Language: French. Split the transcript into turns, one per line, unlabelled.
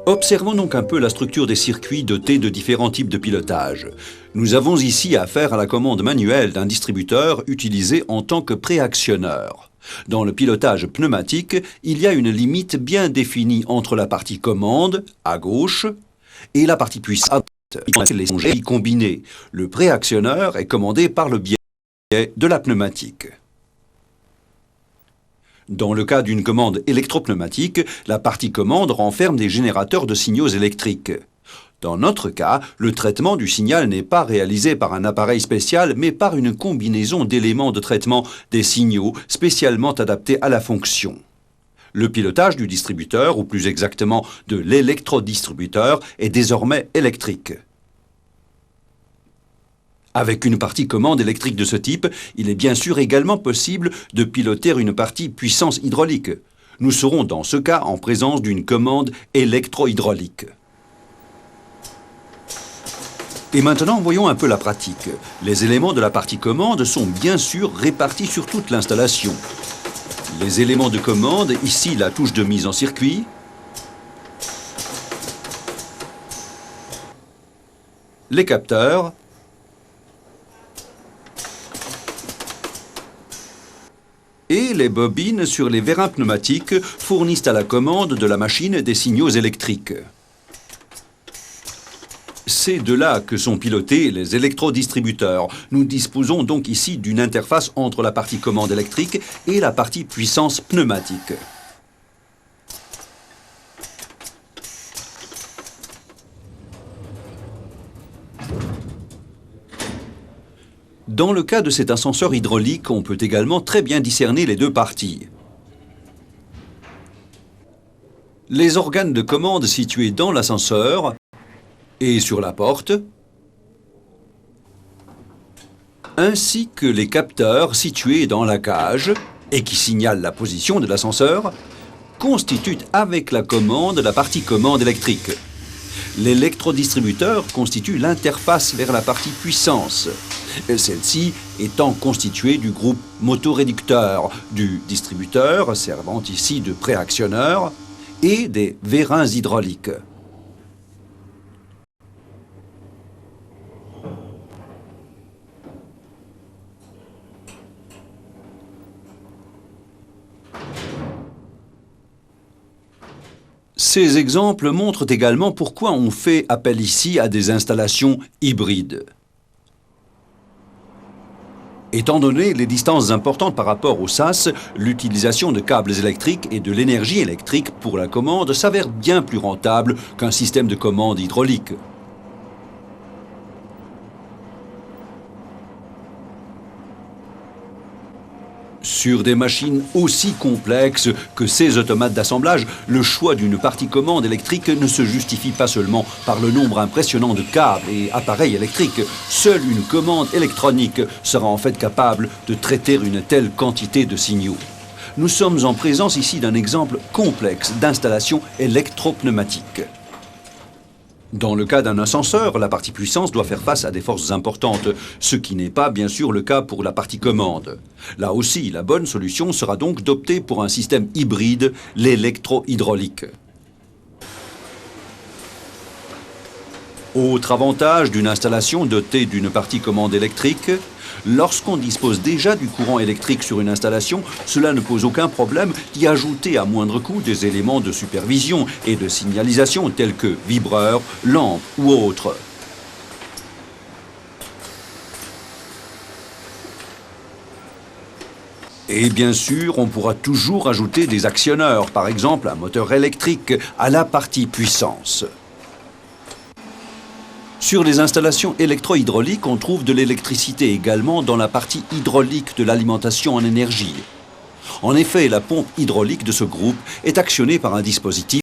Observons donc un peu la structure des circuits dotés de différents types de pilotage. Nous avons ici affaire à la commande manuelle d'un distributeur utilisé en tant que préactionneur. Dans le pilotage pneumatique, il y a une limite bien définie entre la partie commande, à gauche, et la partie puissante, les combinés. Le préactionneur est commandé par le biais de la pneumatique. Dans le cas d'une commande électropneumatique, la partie commande renferme des générateurs de signaux électriques. Dans notre cas, le traitement du signal n'est pas réalisé par un appareil spécial, mais par une combinaison d'éléments de traitement des signaux spécialement adaptés à la fonction. Le pilotage du distributeur, ou plus exactement de l'électrodistributeur, est désormais électrique. Avec une partie commande électrique de ce type, il est bien sûr également possible de piloter une partie puissance hydraulique. Nous serons dans ce cas en présence d'une commande électro-hydraulique. Et maintenant, voyons un peu la pratique. Les éléments de la partie commande sont bien sûr répartis sur toute l'installation. Les éléments de commande, ici la touche de mise en circuit, les capteurs, et les bobines sur les vérins pneumatiques fournissent à la commande de la machine des signaux électriques. C'est de là que sont pilotés les électrodistributeurs. Nous disposons donc ici d'une interface entre la partie commande électrique et la partie puissance pneumatique. Dans le cas de cet ascenseur hydraulique, on peut également très bien discerner les deux parties. Les organes de commande situés dans l'ascenseur et sur la porte, ainsi que les capteurs situés dans la cage et qui signalent la position de l'ascenseur, constituent avec la commande la partie commande électrique. L'électrodistributeur constitue l'interface vers la partie puissance, celle-ci étant constituée du groupe motoréducteur, du distributeur servant ici de préactionneur et des vérins hydrauliques. Ces exemples montrent également pourquoi on fait appel ici à des installations hybrides. Étant donné les distances importantes par rapport au SAS, l'utilisation de câbles électriques et de l'énergie électrique pour la commande s'avère bien plus rentable qu'un système de commande hydraulique. Sur des machines aussi complexes que ces automates d'assemblage, le choix d'une partie commande électrique ne se justifie pas seulement par le nombre impressionnant de câbles et appareils électriques. Seule une commande électronique sera en fait capable de traiter une telle quantité de signaux. Nous sommes en présence ici d'un exemple complexe d'installation électropneumatique. Dans le cas d'un ascenseur, la partie puissance doit faire face à des forces importantes, ce qui n'est pas bien sûr le cas pour la partie commande. Là aussi, la bonne solution sera donc d'opter pour un système hybride, l'électro-hydraulique. Autre avantage d'une installation dotée d'une partie commande électrique, lorsqu'on dispose déjà du courant électrique sur une installation, cela ne pose aucun problème d'y ajouter à moindre coût des éléments de supervision et de signalisation tels que vibreurs, lampes ou autres. Et bien sûr, on pourra toujours ajouter des actionneurs, par exemple un moteur électrique, à la partie puissance. Sur les installations électro-hydrauliques, on trouve de l'électricité également dans la partie hydraulique de l'alimentation en énergie. En effet, la pompe hydraulique de ce groupe est actionnée par un dispositif